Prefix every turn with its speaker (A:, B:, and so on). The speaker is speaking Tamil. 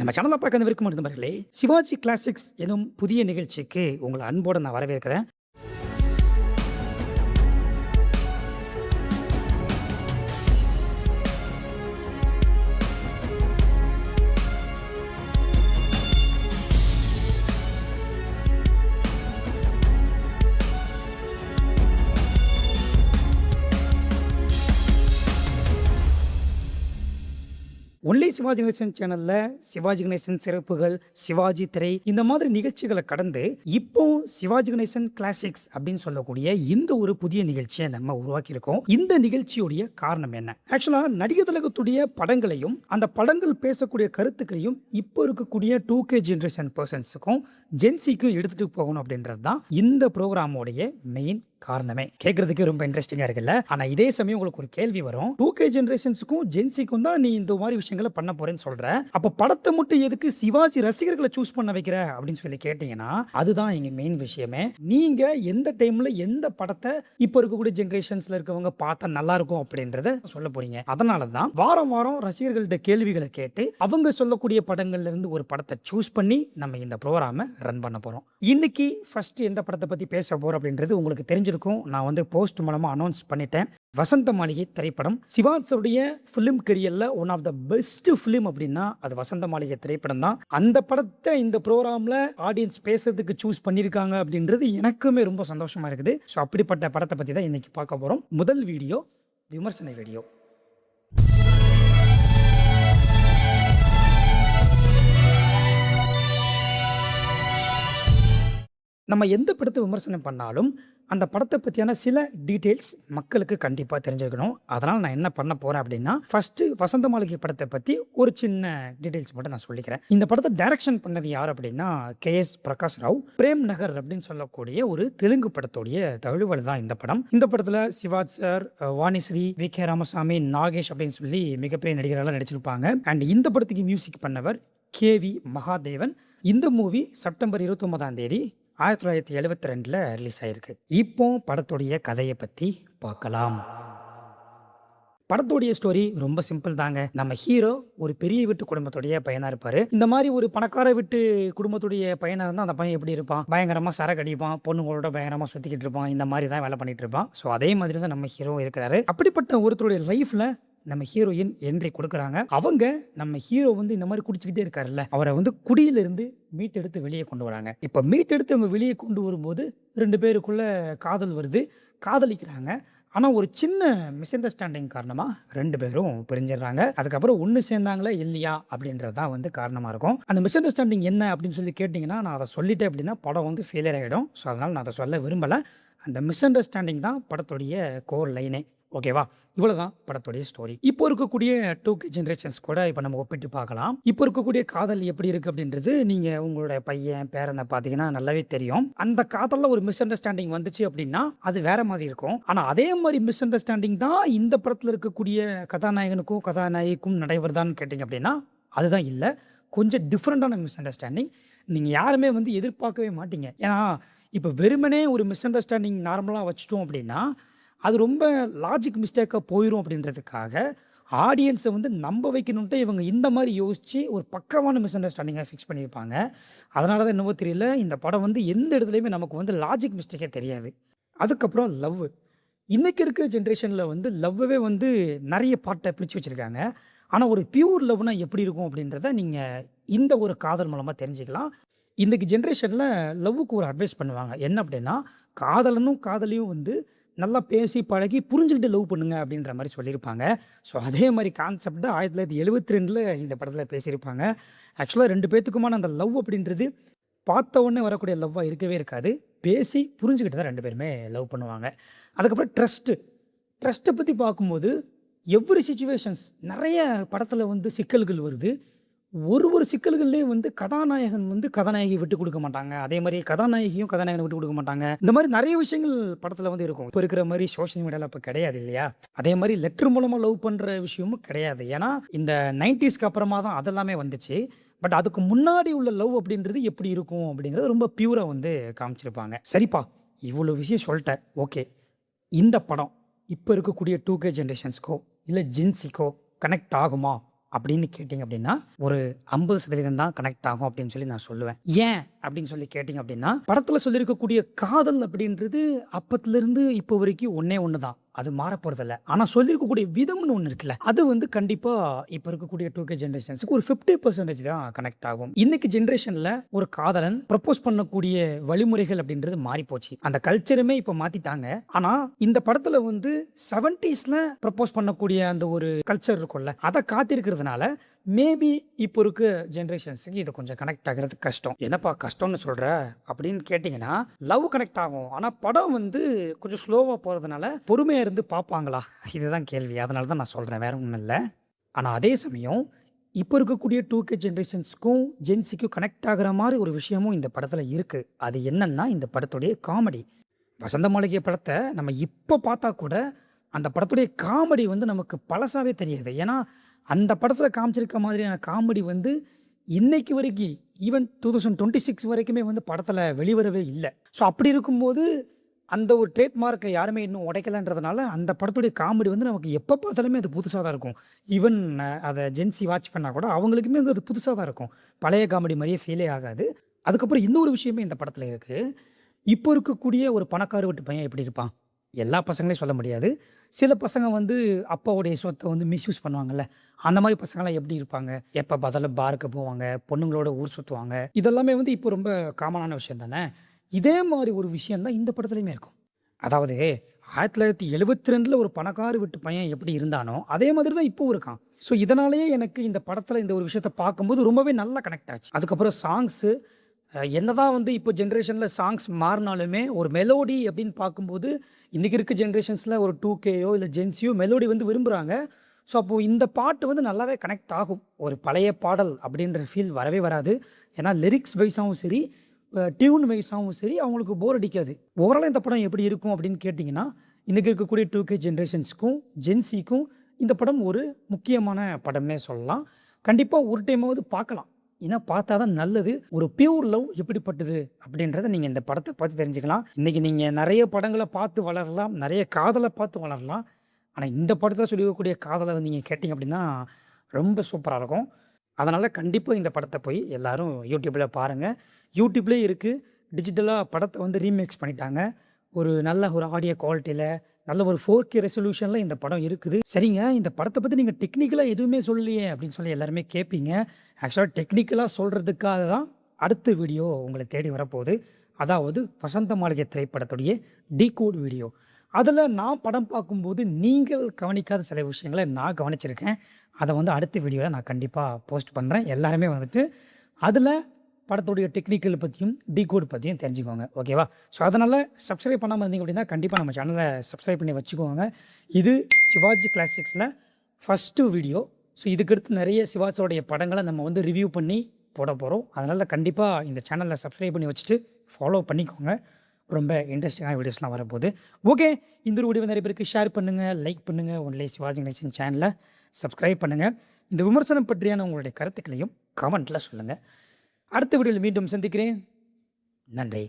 A: நம்ம சேனலை பார்க்க வரைக்கும் நண்பர்களே, சிவாஜி கிளாசிக்ஸ் எனும் புதிய நிகழ்ச்சிக்கு உங்களை அன்போடு நான் வரவேற்கிறேன். ஒன்லி சிவாஜி கணேசன் சேனல்ல சிவாஜி கணேசன் சிறப்புகள், சிவாஜி திரை இந்த மாதிரி நிகழ்ச்சிகளை கடந்து இப்போ சிவாஜி கணேசன் கிளாசிக்ஸ் அப்படின்னு சொல்லக்கூடிய இந்த ஒரு புதிய நிகழ்ச்சியை நம்ம உருவாக்கியிருக்கோம். இந்த நிகழ்ச்சியுடைய காரணம் என்ன? ஆக்சுவலா நடிகர் திலகத்துடைய படங்களையும் அந்த படங்கள் பேசக்கூடிய கருத்துக்களையும் இப்போ இருக்கக்கூடிய 2K ஜெனரேஷன் பர்சன்ஸுக்கும் ஜென்சிக்கும் எடுத்துட்டு போகணும் அப்படின்றது தான் இந்த ப்ரோக்ராமோடைய மெயின் காரணமே. கேட்கறதுக்கு ரொம்ப இன்ட்ரெஸ்டிங்கா இருக்குல்ல? ஆனா இதே சமயம் உங்களுக்கு ஒரு கேள்வி வரும். 2K ஜெனரேஷன்ஸ்க்கும் ஜென்சிக்கும் தான் நீ இந்த மாதிரி விஷயங்களை பண்ண போறேன்னு சொல்ற, அப்ப படத்தை மட்டும் எதுக்கு சிவாஜி ரசிகர்களை சூஸ் பண்ண வைக்கிற அப்படின்னு சொல்லி கேட்டீங்கன்னா, அதுதான் எங்க மெயின் விஷயமே. நீங்க எந்த டைம்ல எந்த படத்தை இப்ப இருக்கக்கூடிய ஜெனரேஷன்ஸ்ல இருக்கவங்க பார்த்தா நல்லா இருக்கும் அப்படின்றத சொல்ல போறீங்க. அதனாலதான் வாரம் வாரம் ரசிகர்கள்ட்ட கேள்விகளை கேட்டு அவங்க சொல்லக்கூடிய படங்கள்ல இருந்து ஒரு படத்தை சூஸ் பண்ணி நம்ம இந்த ப்ரோக்ராமை ரன் பண்ண போறோம். இன்னைக்கு ஃபர்ஸ்ட் எந்த படத்தை பத்தி பேச போறோம் அப்படின்றது உங்களுக்கு தெரிஞ்சிருக்கும். நான் வந்து போஸ்ட் மூலமா அனௌன்ஸ் பண்ணிட்டேன். வசந்த மாளிகை திரைப்படம் சிவாஜியுடைய ஃபிலிம் கரியர்ல one of the best film அப்படின்னா அது வசந்த மாளிகை திரைப்படம் தான். அந்த படத்தை இந்த ப்ரோக்ராம்ல ஆடியன்ஸ் பேசுறதுக்கு சூஸ் பண்ணியிருக்காங்க அப்படின்றது எனக்குமே ரொம்ப சந்தோஷமா இருக்குது. ஸோ அப்படிப்பட்ட படத்தை பத்தி தான் இன்னைக்கு பார்க்க போறோம். முதல் வீடியோ விமர்சன வீடியோ. நம்ம எந்த படத்தை விமர்சனம் பண்ணாலும் அந்த படத்தை பற்றியான சில டீட்டெயில்ஸ் மக்களுக்கு கண்டிப்பாக தெரிஞ்சுக்கணும். அதனால் நான் என்ன பண்ண போகிறேன் அப்படின்னா, ஃபஸ்ட்டு வசந்த மாளிகை படத்தை பற்றி ஒரு சின்ன டீட்டெயில்ஸ் மட்டும் நான் சொல்லிக்கிறேன். இந்த படத்தை டைரக்ஷன் பண்ணது யார் அப்படின்னா KS பிரகாஷ் ராவ். பிரேம் நகர் அப்படின்னு சொல்லக்கூடிய ஒரு தெலுங்கு படத்துடைய தழுவல் தான் இந்த படம். இந்த படத்தில் சிவாஜ் சார், வாணிஸ்ரீ, VK ராமசாமி, நாகேஷ் அப்படின்னு சொல்லி மிகப்பெரிய நடிகர்கள்லாம் நடிச்சிருப்பாங்க. அண்ட் இந்த படத்துக்கு மியூசிக் பண்ணவர் KV மகாதேவன். இந்த மூவி செப்டம்பர் 29 1972 ரிலீஸ் ஆயிருக்கு. இப்போ படத்துடைய கதையை பத்தி பார்க்கலாம். படத்துடைய ஸ்டோரி ரொம்ப சிம்பிள் தாங்க. நம்ம ஹீரோ ஒரு பெரிய வீட்டு குடும்பத்துடைய பையனா இருப்பாரு. இந்த மாதிரி ஒரு பணக்கார வீட்டு குடும்பத்துடைய பையனா இருந்தா அந்த பையன் எப்படி இருப்பான்? பயங்கரமா சரக்கு அடிப்பான், பொண்ணுங்களோட பயங்கரமா சுத்திக்கிட்டு இருப்பான், இந்த மாதிரி தான் வேலை பண்ணிட்டு இருப்பான். ஸோ அதே மாதிரி தான் நம்ம ஹீரோ இருக்கிறாரு. அப்படிப்பட்ட ஒருத்தருடைய லைஃப்ல நம்ம ஹீரோயின் என்ட்ரி கொடுக்குறாங்க. அவங்க நம்ம ஹீரோ வந்து இந்த மாதிரி குடிச்சுக்கிட்டே இருக்காருல்ல, அவரை வந்து குடியிலிருந்து மீட்டெடுத்து வெளியே கொண்டு வராங்க. இப்போ மீட்டெடுத்து அவங்க வெளியே கொண்டு வரும்போது 2 பேருக்குள்ள காதல் வருது, காதலிக்கிறாங்க. ஆனால் ஒரு சின்ன மிஸ் அண்டர்ஸ்டாண்டிங் காரணமாக 2 பேரும் பிரிஞ்சிடுறாங்க. அதுக்கப்புறம் ஒன்று சேர்ந்தாங்களா இல்லையா அப்படின்றது தான் வந்து காரணமாக இருக்கும். அந்த மிஸ் அண்டர்ஸ்டாண்டிங் என்ன அப்படின்னு சொல்லி கேட்டிங்கன்னா, நான் அதை சொல்லிட்டேன் அப்படின்னா படம் வந்து ஃபெயிலியர் ஆகிடும். ஸோ அதனால் நான் அதை சொல்ல விரும்பலை. அந்த மிஸ் அண்டர்ஸ்டாண்டிங் தான் படத்துடைய கோர் லைனே. ஓகேவா? இவ்வளவுதான் படத்துடைய ஸ்டோரி. இப்போ இருக்கக்கூடிய 2K ஜெனரேஷன்ஸ் கூட இப்போ நம்ம ஒப்பிட்டு பார்க்கலாம். இப்போ இருக்கக்கூடிய காதல் எப்படி இருக்கு அப்படின்றது நீங்க உங்களோட பையன் பேரனை பார்த்தீங்கன்னா நல்லாவே தெரியும். அந்த காதல்ல ஒரு மிஸ் அண்டர்ஸ்டாண்டிங் வந்துச்சு அப்படின்னா அது வேற மாதிரி இருக்கும். ஆனா அதே மாதிரி மிஸ் அண்டர்ஸ்டாண்டிங் தான் இந்த படத்துல இருக்கக்கூடிய கதாநாயகனுக்கும் கதாநாயகிக்கும் நடைபெறுதான்னு கேட்டீங்க அப்படின்னா அதுதான் இல்லை. கொஞ்சம் டிஃப்ரெண்டான மிஸ் அண்டர்ஸ்டாண்டிங். நீங்க யாருமே வந்து எதிர்பார்க்கவே மாட்டீங்க. ஏன்னா இப்போ வெறுமனே ஒரு மிஸ் அண்டர்ஸ்டாண்டிங் நார்மலாக வச்சுட்டோம் அப்படின்னா அது ரொம்ப லாஜிக் மிஸ்டேக்காக போயிடும் அப்படின்றதுக்காக ஆடியன்ஸை வந்து நம்ப வைக்கணுன்ட்டு இவங்க இந்த மாதிரி யோசித்து ஒரு பக்கமான மிஸ் அண்டர்ஸ்டாண்டிங்கை ஃபிக்ஸ் பண்ணியிருப்பாங்க. அதனால தான் என்னவோ தெரியல, இந்த படம் வந்து எந்த இடத்துலையுமே நமக்கு வந்து லாஜிக் மிஸ்டேக்கே தெரியாது. அதுக்கப்புறம் லவ். இன்றைக்கி இருக்க ஜென்ரேஷனில் வந்து லவ்வே வந்து நிறைய பார்ட்டை பிடிச்சி வச்சுருக்காங்க. ஆனால் ஒரு பியூர் லவ்னா எப்படி இருக்கும் அப்படின்றத நீங்கள் இந்த ஒரு காதல் மூலமாக தெரிஞ்சுக்கலாம். இன்றைக்கி ஜென்ரேஷனில் லவ்வுக்கு ஒரு அட்வைஸ் பண்ணுவாங்க. என்ன அப்படின்னா, காதலனும் காதலியும் வந்து நல்லா பேசி பழகி புரிஞ்சுக்கிட்டு லவ் பண்ணுங்க அப்படின்ற மாதிரி சொல்லியிருப்பாங்க. ஸோ அதே மாதிரி கான்செப்டை 1972 இந்த படத்தில் பேசியிருப்பாங்க. ஆக்சுவலாக 2 பேர்த்துக்குமான அந்த லவ் அப்படின்றது பார்த்த உடனே வரக்கூடிய லவ்வாக இருக்கவே இருக்காது. பேசி புரிஞ்சுக்கிட்டு தான் 2 பேருமே லவ் பண்ணுவாங்க. அதுக்கப்புறம் ட்ரஸ்ட்டை பற்றி பார்க்கும்போது எவ்ரி சிச்சுவேஷன்ஸ் நிறைய படத்தில் வந்து சிக்கல்கள் வருது. ஒரு சிக்கல்கள்லேயும் வந்து கதாநாயகன் வந்து கதாநாயகி விட்டு கொடுக்க மாட்டாங்க. அதே மாதிரி கதாநாயகியும் கதாநாயகனை விட்டு கொடுக்க மாட்டாங்க. இந்த மாதிரி நிறைய விஷயங்கள் படத்தில் வந்து இருக்கும். இப்போ இருக்கிற மாதிரி சோஷியல் மீடியாவில் இப்போ கிடையாது இல்லையா? அதே மாதிரி லெட்டர் மூலமாக லவ் பண்ணுற விஷயமும் கிடையாது. ஏன்னா இந்த 90ஸ்க்கு அப்புறமா தான் அதெல்லாமே வந்துச்சு. பட் அதுக்கு முன்னாடி உள்ள லவ் அப்படின்றது எப்படி இருக்கும் அப்படிங்கிறது ரொம்ப பியூராக வந்து காமிச்சிருப்பாங்க. சரிப்பா, இவ்வளோ விஷயம் சொல்லிட்டேன். ஓகே, இந்த படம் இப்போ இருக்கக்கூடிய 2K ஜென்ரேஷன்ஸ்க்கோ இல்லை ஜென்சிக்கோ கனெக்ட் ஆகுமா அப்படின்னு கேட்டிங்க அப்படின்னா, ஒரு 50% தான் கனெக்ட் ஆகும் அப்படின்னு சொல்லி நான் சொல்லுவேன். ஏன் அப்படின்னு சொல்லி கேட்டிங்க அப்படின்னா, படத்துல சொல்லியிருக்கக்கூடிய காதல் அப்படின்றது அப்பத்திலிருந்து இப்போ வரைக்கும் ஒண்ணே ஒண்ணு தான். அது மாறப்போறதில்ல. ஆனா சொல்லியிருக்கக்கூடிய விதம்னு ஒண்ணு இருக்குல்ல, அது வந்து கண்டிப்பா இப்ப இருக்கக்கூடிய 2K ஜெனரேஷன்ஸ்க்கு ஒரு 50% தான் கனெக்ட் ஆகும். இன்னைக்கு ஜெனரேஷன்ல ஒரு காதலன் ப்ரப்போஸ் பண்ணக்கூடிய வழிமுறைகள் அப்படின்றது மாறிப்போச்சு. அந்த கல்ச்சருமே இப்ப மாத்திட்டாங்க. ஆனா இந்த படத்துல வந்து 70ஸ்ல ப்ரப்போஸ் பண்ணக்கூடிய அந்த ஒரு கல்ச்சர் இருக்கும்ல, அத காட்டியிருக்கிறதுனால மேபி இப்போ இருக்க ஜெனரேஷன்ஸ்க்கு இது கொஞ்சம் கனெக்ட் ஆகுறது கஷ்டம். என்னப்பா கஷ்டம்னு சொல்ற? அப்படின்னு கேட்டிங்கன்னா, லவ் கனெக்ட் ஆகும். ஆனா படம் வந்து கொஞ்சம் ஸ்லோவா போறதுனால பொறுமையா இருந்து பார்ப்பாங்களா? இதுதான் கேள்வி. அதனால தான் நான் சொல்றேன். வேற ஒண்ணும் இல்ல. ஆனா அதே சமயம் இப்போ இருக்கக்கூடிய 2K ஜெனரேஷன்ஸ்க்கும், ஜென்ஸிக்கும் கனெக்ட் ஆகுற மாரி ஒரு விஷயமும் இந்த படத்துல இருக்கு. அது என்னன்னா, இந்த படத்துடைய காமெடி. வசந்த மாளிகை படத்த நம்ம இப்ப பார்த்தா கூட, அந்த படத்துடைய காமெடி வந்து நமக்கு பழசாவே தெரியாது. ஏன்னா, அந்த படத்துல காமிச்சிருக்க மாதிரியான காமெடி வந்து இன்னைக்கு வரைக்கும் ஈவன் 2026 வரைக்குமே வந்து படத்துல வெளிவரவே இல்ல. ஸோ அப்படி இருக்கும்போது, அந்த ஒரு ட்ரேட் மார்க்க யாருமே இன்னும் உடைக்கலன்றதுனால, அந்த படத்துடைய காமெடி வந்து நமக்கு எப்ப பார்த்தாலுமே அது புதுசா தான் இருக்கும். ஈவன் அத ஜென்ஸி வாட்ச் பண்ணா கூட அவங்களுக்குமே வந்து அது புதுசா தான் இருக்கும். பழைய காமெடி மாரியே ஃபீலே ஆகாது. அதுக்கப்புறம் இன்னொரு விஷயமே இந்த படத்துல இருக்கு. இப்போ இருக்கக்கூடிய ஒரு பணக்கார வீட்டு பையன் எப்படி இருப்பான்? எல்லா பசங்களையும் சொல்ல முடியாது. சில பசங்க வந்து அப்பாவுடைய சொத்த வந்து மிஸ்யூஸ் பண்ணுவாங்கல்ல. அந்த மாரி பசங்கலாம் எப்படி இருப்பாங்க? எப்ப பார்த்தாலும் பாருக்கு போவாங்க, பொண்ணுங்களோட ஊர் சுத்துவாங்க. இதெல்லாமே வந்து இப்போ ரொம்ப காமனான விஷயம் தானே. இதே மாரி ஒரு விஷயம் தான் இந்த படத்துலயுமே இருக்கும். அதாவது 1972ல ஒரு பணக்கார வீட்டு பையன் எப்படி இருந்தானோ, அதே மாதிரி தான் இப்பவும் இருக்கான். ஸோ இதனாலேயே எனக்கு இந்த படத்துல இந்த ஒரு விஷயத்த பார்க்கும்போது ரொம்பவே நல்லா கனெக்ட் ஆச்சு. அதுக்கப்புறம் சாங்ஸு என்னதான் வந்து இப்போ ஜெனரேஷன்ல சாங்ஸ் மாறுனாலுமே, ஒரு மெலோடி அப்படின்னு பார்க்கும்போது, இன்னைக்கு இருக்க ஜெனரேஷன்ஸ்ல ஒரு 2Kயோ இல்ல ஜென்ஸியோ மெலோடி வந்து விரும்புறாங்க. ஸோ அப்போ இந்த பாட்டு வந்து நல்லாவே கனெக்ட் ஆகும். ஒரு பழைய பாடல் அப்படின்ற ஃபீல் வரவே வராது. ஏன்னா லிரிக்ஸ் வைஸாவும் சரி, டியூன் வைஸாவும் சரி அவங்களுக்கு போர் அடிக்காது. ஓவராலா இந்த படம் எப்படி இருக்கும் அப்படின்னு கேட்டிங்கன்னா, இன்னைக்கு இருக்கக்கூடிய 2K ஜெனரேஷன்ஸ்க்கும், ஜென்ஸிக்கும் இந்த படம் ஒரு முக்கியமான படம்னே சொல்லலாம். கண்டிப்பா ஒரு டைமாவது பார்க்கலாம். ஏன்னா பார்த்தா தான் நல்லது. ஒரு பியூர் லவ் எப்படிப்பட்டது அப்படின்றத நீங்க இந்த படத்த பார்த்து தெரிஞ்சுக்கலாம். இன்னைக்கு நீங்க நெறைய படங்கள பார்த்து வளரலாம். நெறைய காதல பார்த்து வளரலாம். ஆனா இந்த படத்துல சொல்லியிருக்கக்கூடிய காதல வந்து நீங்க கேட்டீங்க அப்படின்னா, ரொம்ப சூப்பரா இருக்கும். அதனால கண்டிப்பா இந்த படத்த போய் எல்லாரும் YouTubeல பாருங்க. YouTubeலயே இருக்கு. டிஜிட்டலா படத்த வந்து ரீமேக்ஸ் பண்ணிட்டாங்க. ஒரு நல்ல ஒரு ஆடியோ குவாலிட்டில, நல்ல ஒரு 4K ரெசல்யூஷன்ல இந்த படம் இருக்குது. சரிங்க, இந்த படத்த பத்தி நீங்க டெக்னிக்கலா எதுவுமே சொல்லலையே அப்படின்னு சொல்லி எல்லாருமே கேட்பீங்க. ஆக்சுவலா டெக்னிக்கலா சொல்றதுக்காக தான் அடுத்த வீடியோ உங்கள தேடி வரப்போகுது. அதாவது வசந்த மாளிகை திரைப்படத்துடைய டீகோட் வீடியோ. அதுல நான் படம் பார்க்கும்போது நீங்கள் கவனிக்காத சில விஷயங்கள நான் கவனிச்சிருக்கேன். அத வந்து அடுத்த வீடியோல நான் கண்டிப்பா போஸ்ட் பண்றேன். எல்லாருமே வந்துட்டு அதுல படத்துடைய டெக்னிக்கல் பத்தியும், டீகோட் பத்தியும் தெரிஞ்சுக்கோங்க. ஓகேவா? ஸோ அதனால சப்ஸ்கிரைப் பண்ணாம இருந்தீங்க அப்படின்னா, கண்டிப்பா நம்ம சேனல சப்ஸ்கிரைப் பண்ணி வச்சுக்கோங்க. இது சிவாஜி கிளாசிக்ஸ்ல ஃபர்ஸ்ட்டு வீடியோ. ஸோ இதுக்கடுத்து நெறைய சிவாஜியோடைய படங்கள நம்ம வந்து ரிவ்யூ பண்ணி போடப்போறோம். அதனால கண்டிப்பா இந்த சேனல சப்ஸ்கிரைப் பண்ணி வச்சுட்டு ஃபாலோ பண்ணிக்கோங்க. ரொம்ப இன்ட்ரஸ்டிங்கான வீடியோஸ்லாம் வரப்போகுது. ஓகே. இந்த ஒரு வீடியோவ நெறைய பேருக்கு ஷேர் பண்ணுங்க, லைக் பண்ணுங்க. ஒன்லி சிவாஜி கணேசன் சேனல சப்ஸ்கிரைப் பண்ணுங்க. இந்த விமர்சனம் பற்றியான உங்களுடைய கருத்துக்களையும் கமெண்ட்ல சொல்லுங்க. அடுத்த வீடியோல மீண்டும் சந்திக்கிறேன். நன்றி.